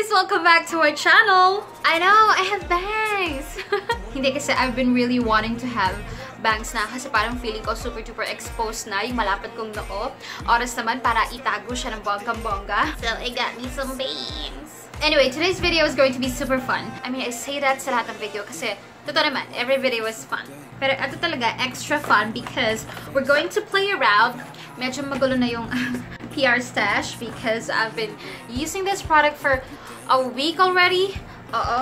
guys! Welcome back to our channel! I know, I have bangs! Hindi kasi I've been really wanting to have bangs na kasi parang feeling ko super duper exposed na yung malapad kong noo. Oras naman para itago siya ng bonggang-bongga. So, I got me some bangs. Anyway, today's video is going to be super fun. I mean, I say that sa lahat ng video kasi totoo naman, every video was fun. Pero ito talaga extra fun because we're going to play around. Medyo magulo na yung PR stash because I've been using this product for a week already.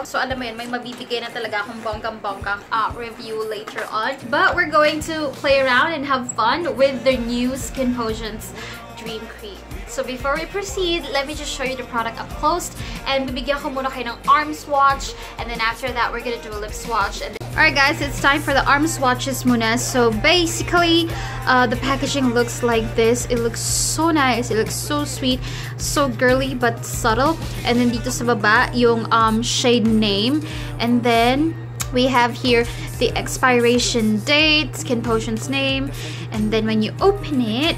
So alam mo yun, may mabibigay na talaga akong bonggang-bonggang review later on. But we're going to play around and have fun with the new Skinpotions Dream Cream. So before we proceed, let me just show you the product up close. And bibigyan ko muna kayo ng arm swatch. And then after that, we're gonna do a lip swatch. And alright guys, it's time for the arm swatches muna. So basically, the packaging looks like this. It looks so nice. It looks so sweet. So girly but subtle. And then dito sa baba, yung shade name. And then we have here the expiration date, Skinpotions name. And then when you open it,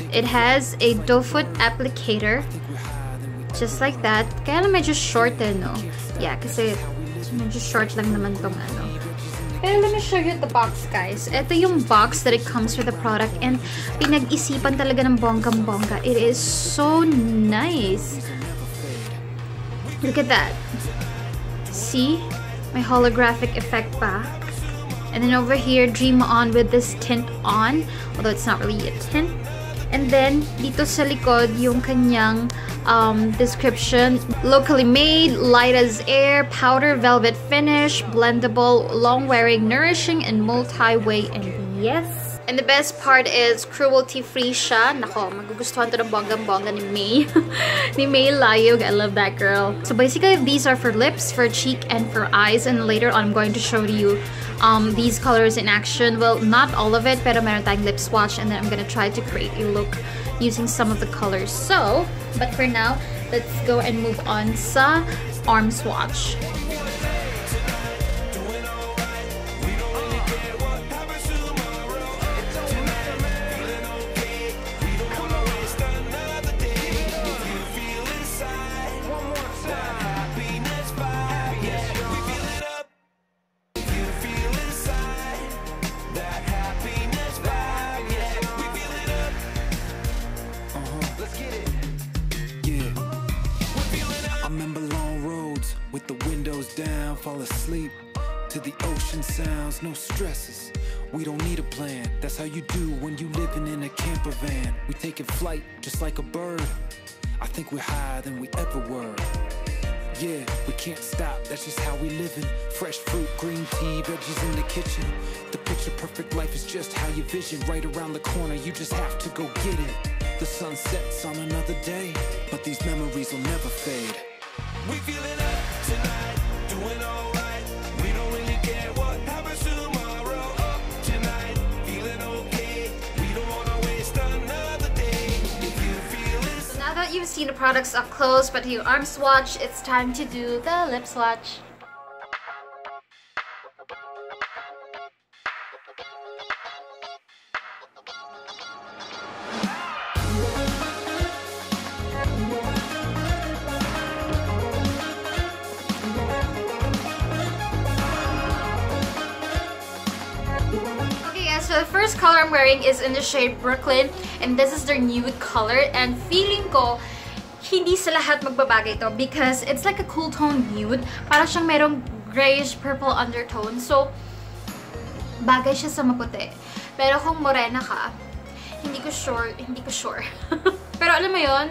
it has a doe foot applicator. Just like that. Kaya lang medyo short no? Yeah, kasi medyo short lang naman tong ano. Pero let me show you the box, guys. Ito yung box that it comes with the product. And pinag-isipan talaga ng bonggang-bongga. It is so nice. Look at that. See? May holographic effect pa. And then over here, dream on with this tint on. Although it's not really a tint. And then, dito sa likod, yung kanyang description. Locally made, light as air, powder velvet finish, blendable, long-wearing, nourishing, and multi-way. And yes! And the best part is, cruelty-free siya. Nako, magugustuhan to ng bonggang-bongga ni May. Ni May Layog. I love that girl. So basically, these are for lips, for cheek, and for eyes. And later on, I'm going to show you these colors in action. Well, not all of it, pero meron tayong lip swatch. And then I'm gonna try to create a look using some of the colors. So, but for now, let's go and move on sa arm swatch. Fall asleep to the ocean sounds, no stresses. We don't need a plan. That's how you do when you living in a camper van. We taking flight just like a bird. I think we're higher than we ever were. Yeah, we can't stop. That's just how we living. Fresh fruit, green tea, veggies in the kitchen. The picture perfect life is just how you vision. Right around the corner, you just have to go get it. The sun sets on another day, but these memories will never fade. We feeling up tonight. Doing alright, we don't really care what happens tomorrow. Up tonight, feeling okay. We don't wanna waste another day. If you feel it. So now that you've seen the products up close, but your arm swatch, it's time to do the lip swatch. So the first color I'm wearing is in the shade Brooklyn, and this is their nude color, and feeling ko hindi sa lahat magbabagay ito because it's like a cool tone nude. Para siyang merong grayish purple undertone. So bagay siya sa maputi. Pero kung morena ka, hindi ko sure. Pero alam mo yun,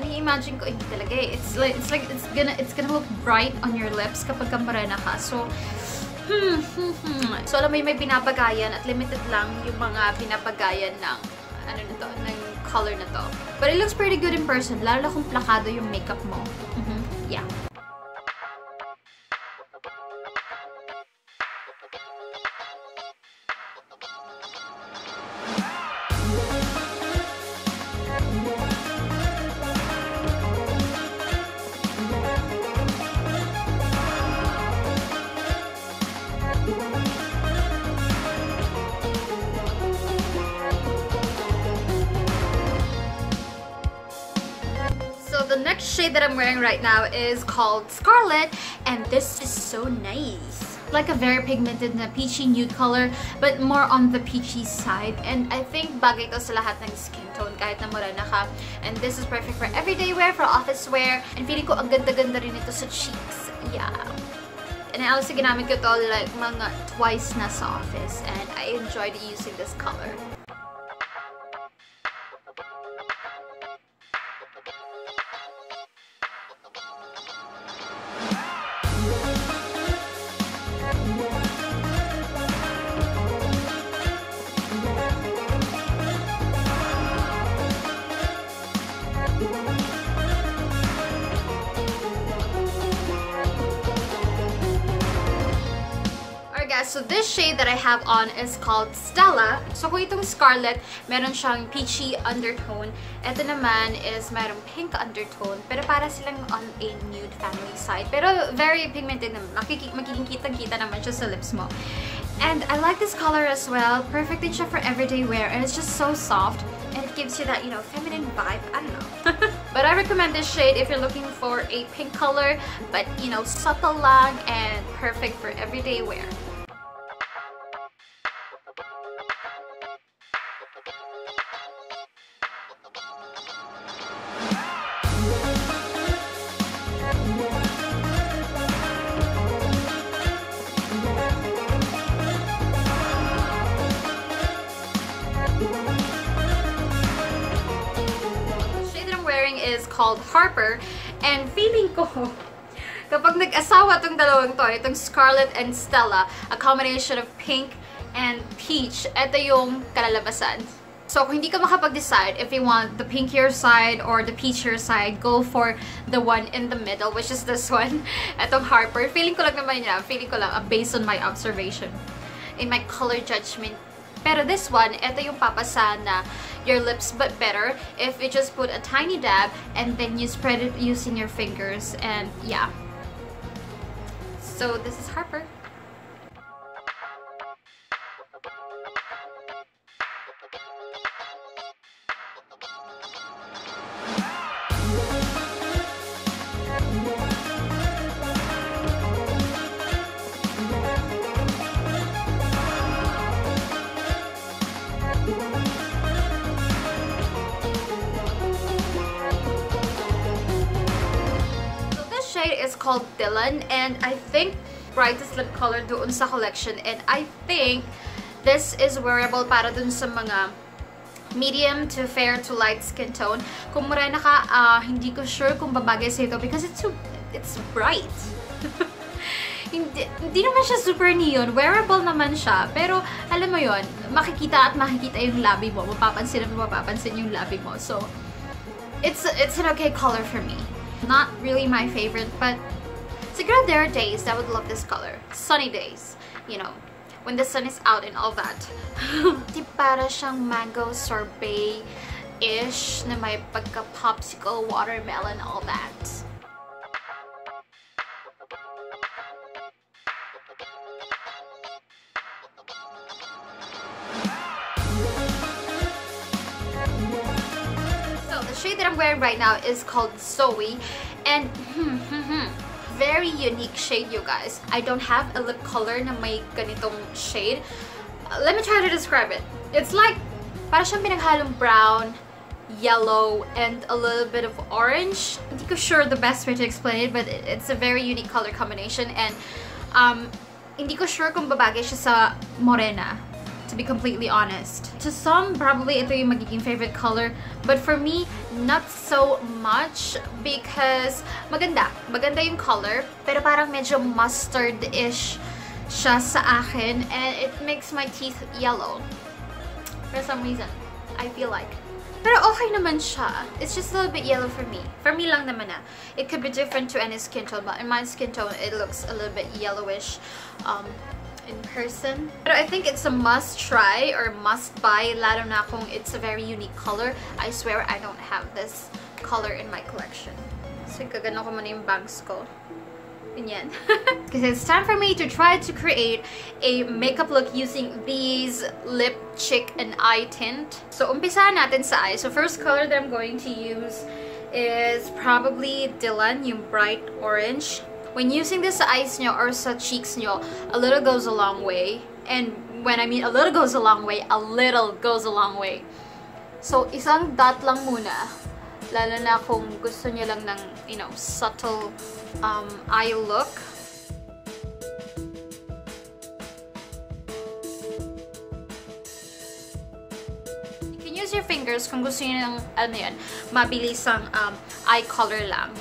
ni-imagine ko hindi talaga eh. It's gonna look bright on your lips kapag ka morena ka. So so alam mo yung may pinapagayan at limited lang yung mga pinapagayan ng ano na to, ng color na to. But it looks pretty good in person, lalo kung plakado yung makeup mo. Yeah. the next shade that I'm wearing right now is called Scarlet, and this is so nice. Like a very pigmented na peachy nude color, but more on the peachy side. And I think bagay ito sa lahat ng skin tone, kahit na morena ka. And this is perfect for everyday wear, for office wear. And feeling ko ang ganda-ganda rin ito sa cheeks. Yeah. And I also ginamit ko to like mga twice na sa office. And I enjoyed using this color. So this shade that I have on is called Stella. So kung itong Scarlet, meron siyang peachy undertone. Ito naman is merong pink undertone. Pero para silang on a nude family side. Pero very pigmented naman. Makikita naman siya sa lips mo. And I like this color as well. Perfect din siya for everyday wear. And it's just so soft. And it gives you that, you know, feminine vibe. I don't know. But I recommend this shade if you're looking for a pink color. But, you know, subtle lang and perfect for everyday wear. Is called Harper, and feeling ko kapag nag-asawa tong dalawang to, itong Scarlet and Stella, a combination of pink and peach, ito yung kalalabasan. So kung hindi ka makapag-decide if you want the pinkier side or the peachier side, go for the one in the middle, which is this one, itong Harper. Feeling ko lang naman yan, based on my observation, in my color judgment. Pero this one, ito yung papasa na your lips, but better if you just put a tiny dab and then you spread it using your fingers. And yeah. So this is Harper. Is called Dylan, and I think brightest lip color doon sa collection, and I think this is wearable para dun sa mga medium to fair to light skin tone. Kung morena ka, hindi ko sure kung babagay sa ito because it's bright. Hindi naman siya super neon, wearable naman siya, pero alam mo yon, makikita yung labi mo, mapapansin yung labi mo. So it's an okay color for me. Not really my favorite, but siguro there are days that I would love this color. Sunny days, you know, when the sun is out and all that. Di para siyang mango sorbet-ish na may pagka-popsicle, watermelon, all that. The shade that I'm wearing right now is called Zoe, and very unique shade, you guys. I don't have a lip color na may ganitong shade. Let me try to describe it. It's like para siyang pinaghalong brown, yellow, and a little bit of orange. Hindi ko sure the best way to explain it, but it's a very unique color combination, and hindi ko sure kung babagay siya sa morena, to be completely honest. To some, probably ito yung magiging favorite color, but for me, not so much because maganda yung color, pero parang medyo mustard-ish siya sa akin, and it makes my teeth yellow for some reason, I feel like. Pero okay naman siya. It's just a little bit yellow for me. For me lang naman na. It could be different to any skin tone, but in my skin tone, it looks a little bit yellowish in person. But I think it's a must try or must buy, lalo na kung it's a very unique color. I swear I don't have this color in my collection. So gagano ko muna yung bangs ko. Ganyan. Because it's time for me to try to create a makeup look using these lip, cheek, and eye tint. So umpisahan natin sa eye. So first color that I'm going to use is probably Dylan, yung bright orange. When using this sa eyes nyo or sa cheeks nyo, a little goes a long way. And when I mean a little goes a long way, a little goes a long way. So, isang dot lang muna. Lalo na kung gusto nyo lang ng, you know, subtle eye look. You can use your fingers kung gusto nyo ng, ano yan, mabilisang eye color lang.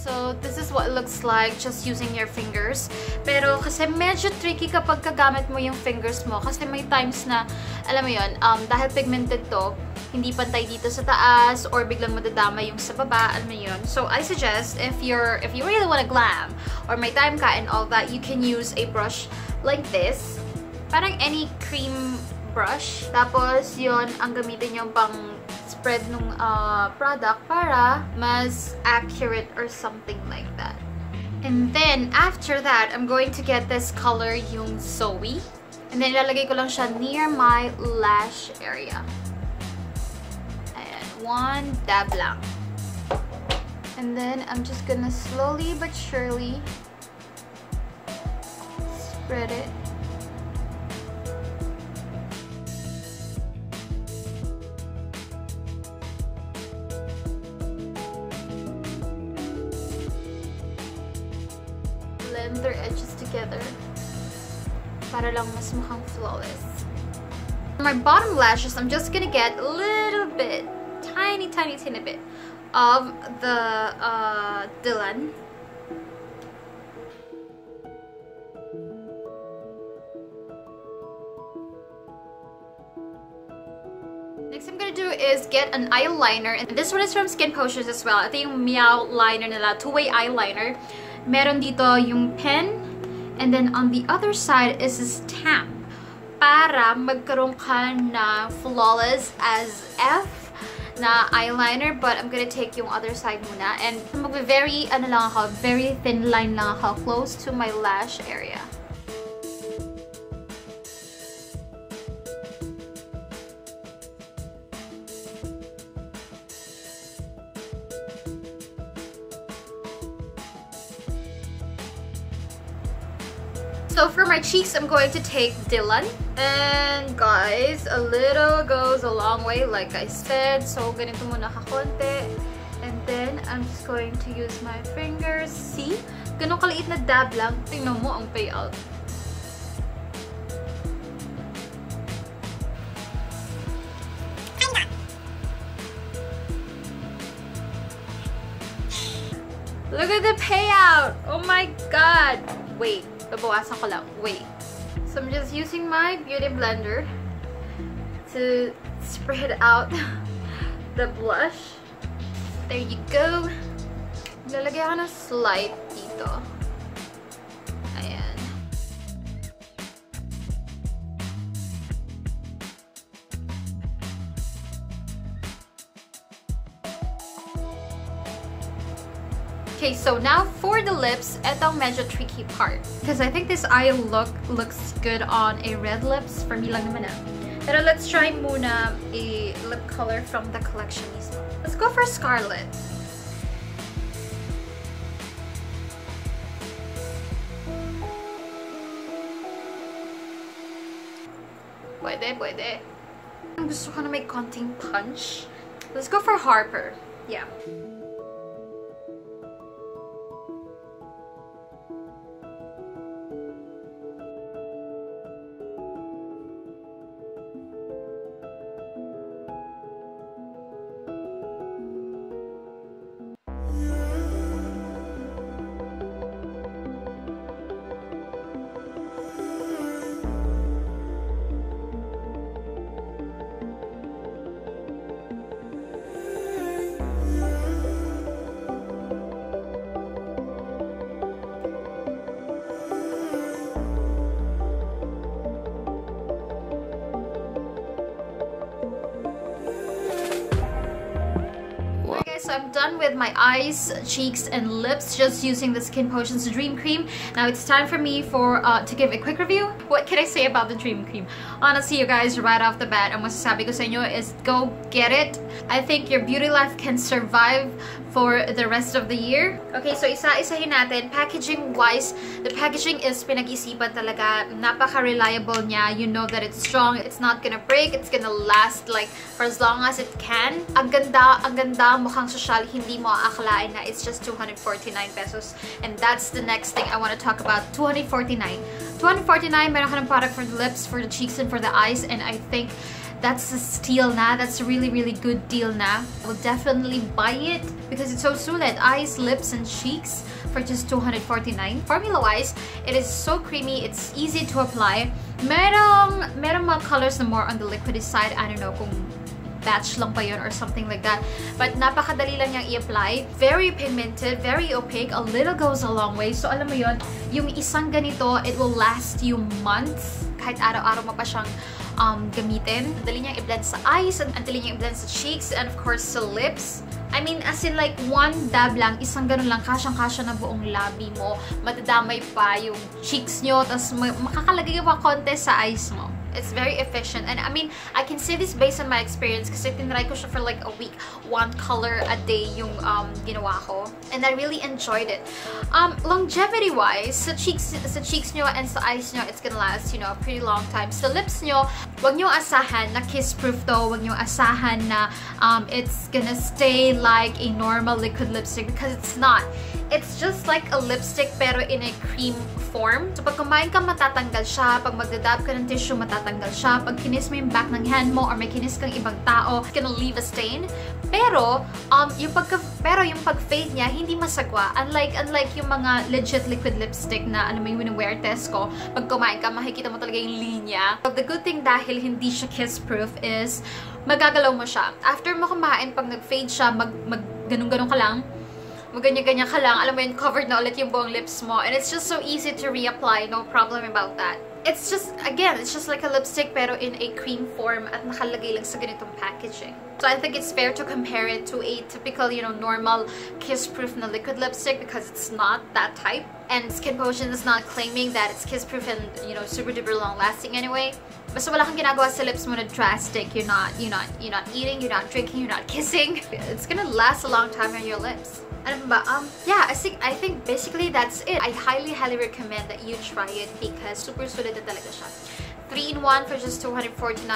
So, this is what it looks like just using your fingers. Pero kasi medyo tricky kapag kagamit mo yung fingers mo. Kasi may times na, alam mo yun, dahil pigmented to, hindi pantay dito sa taas or biglang madadama yung sa baba, alam mo yun. So, I suggest if you really want to glam or may time ka and all that, you can use a brush like this. Parang any cream brush. Tapos, yun, ang gamitin yung pang spread nung product para mas accurate or something like that. And then, after that, I'm going to get this color, yung Zoe. And then, ilalagay ko lang siya near my lash area. Ayan, one dab lang. And then, I'm just gonna slowly but surely spread it. Blend their edges together para lang mas mukhang flawless. For my bottom lashes, I'm just gonna get a little bit, tiny bit of the Dylan. Next I'm gonna do is get an eyeliner, and this one is from Skinpotions as well. Ito yung Meow liner nila, two-way eyeliner. Meron dito yung pen, and then on the other side is a stamp para magkaroon ka na flawless as F na eyeliner, but I'm gonna take yung other side muna, and magbe-very, ano lang ako, very thin line lang ako close to my lash area. So for my cheeks, I'm going to take Dylan. And guys, a little goes a long way, like I said. So ganito muna kakonte. And then, I'm just going to use my fingers. See? Ganun kaliit na dab lang. Tingnan mo ang payout. Look at the payout! Oh my god! Wait. Babawasan ko lang. Wait. So, I'm just using my beauty blender to spread out the blush. There you go. Lalagay ako ng slight dito. Ayan. Okay, so now for the lips, etong medyo tricky part. Because I think this eye look looks good on a red lips. For me lang naman ah. Pero let's try muna a lip color from the collection mismo. Let's go for Scarlet. Pwede, pwede. Gusto ko na may konting punch. Let's go for Harper. Yeah. So I'm done with my eyes, cheeks, and lips just using the Skinpotions Dream Cream. Now it's time for me to give a quick review. What can I say about the Dream Cream? Honestly, you guys, right off the bat, ang masasabi ko sa inyo is go get it. I think your beauty life can survive for the rest of the year. Okay, so isa-isahin natin. Packaging-wise, the packaging is pinag-isipan talaga. Napaka-reliable niya. You know that it's strong. It's not gonna break. It's gonna last like for as long as it can. Ang ganda, mukhang social. Hindi mo aakalain na it's just 249 pesos. And that's the next thing I want to talk about. 249. 249, meron ka ng product for the lips, for the cheeks, and for the eyes. And I think that's a steal na. That's a really, really good deal na. I will definitely buy it because it's so sulit. Eyes, lips, and cheeks for just 249. Formula-wise, it is so creamy. It's easy to apply. Merong mga colors na more on the liquidy side. I don't know kung batch lang pa yun or something like that. But napakadali lang niyang i-apply. Very pigmented, very opaque. A little goes a long way. So alam mo yun, yung isang ganito, it will last you months. Kahit araw-araw mo pa siyang gamitin. Dali niyang i-blend sa eyes, and dali niyang i-blend sa cheeks, and of course sa lips. I mean, as in like one dab lang, isang ganun lang, kasyang-kasya na buong labi mo. Matadamay pa yung cheeks nyo, tapos makakalagay pa konti sa eyes mo. It's very efficient. And I mean, I can say this based on my experience kasi tinry ko siya for like a week. One color a day yung ginawa ko. And I really enjoyed it. Longevity-wise, sa cheeks nyo and sa eyes nyo, it's gonna last, you know, a pretty long time. Sa lips nyo, wag nyo asahan na kiss-proof to. Wag nyo asahan na it's gonna stay like a normal liquid lipstick because it's not. It's just like a lipstick pero in a cream form. So pag kumain ka, matatanggal siya. Pag magdadab ka ng tissue, matatanggal siya. Pag kinis mo yung back ng hand mo or may kinis kang ibang tao, it's gonna leave a stain. Pero, yung pag-fade niya, hindi masagwa. Unlike yung mga legit liquid lipstick na, ano mo yung wear test ko, pag kumain ka, makikita mo talaga yung linya. But the good thing dahil hindi siya kiss-proof is, magagalaw mo siya. After mo kumain, pag nag-fade siya, ganun-ganun ka lang, maganya-ganya ka lang, alam mo yun, covered na ulit yung buong lips mo. And it's just so easy to reapply, no problem about that. It's just, again, it's just like a lipstick pero in a cream form at nakalagay lang sa ganitong packaging. So I think it's fair to compare it to a typical, you know, normal kiss-proof na liquid lipstick because it's not that type. And Skinpotions is not claiming that it's kiss-proof and, you know, super-duper long-lasting anyway. Basta wala kang ginagawa sa lips mo na drastic. You're not eating, you're not drinking, you're not kissing. It's gonna last a long time on your lips. Yeah, I think basically that's it. I highly recommend that you try it because super sulit na talaga siya. 3-in-1 for just 249,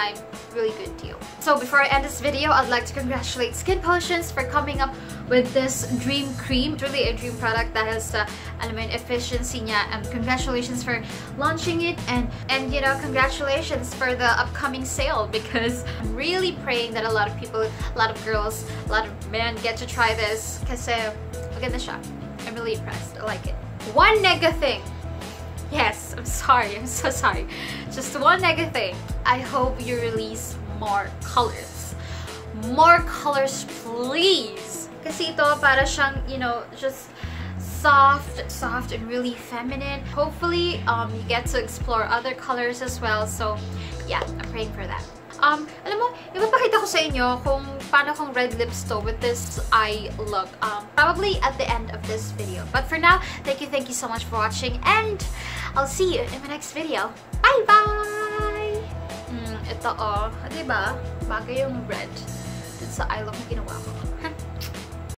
really good deal. So before I end this video, I'd like to congratulate Skinpotions for coming up with this Dream Cream. It's really a dream product dahil sa, alam mo yun, efficiency niya. And congratulations for launching it and you know, congratulations for the upcoming sale because I'm really praying that a lot of people, a lot of girls, a lot of men get to try this kasi maganda siya. I'm really impressed. I like it. One negative thing. Yes, I'm sorry. I'm so sorry. Just one negative thing. I hope you release more colors. More colors, please. Kasi ito para siyang, you know, just soft and really feminine. Hopefully, you get to explore other colors as well. So, yeah, I'm praying for that. Alam mo, ipapakita ko sa inyo kung paano kong red lips to with this eye look. Probably at the end of this video. But for now, thank you so much for watching and I'll see you in my next video. Bye-bye! Ito diba? Bagay yung red. Dito sa eye look na ginawa ko.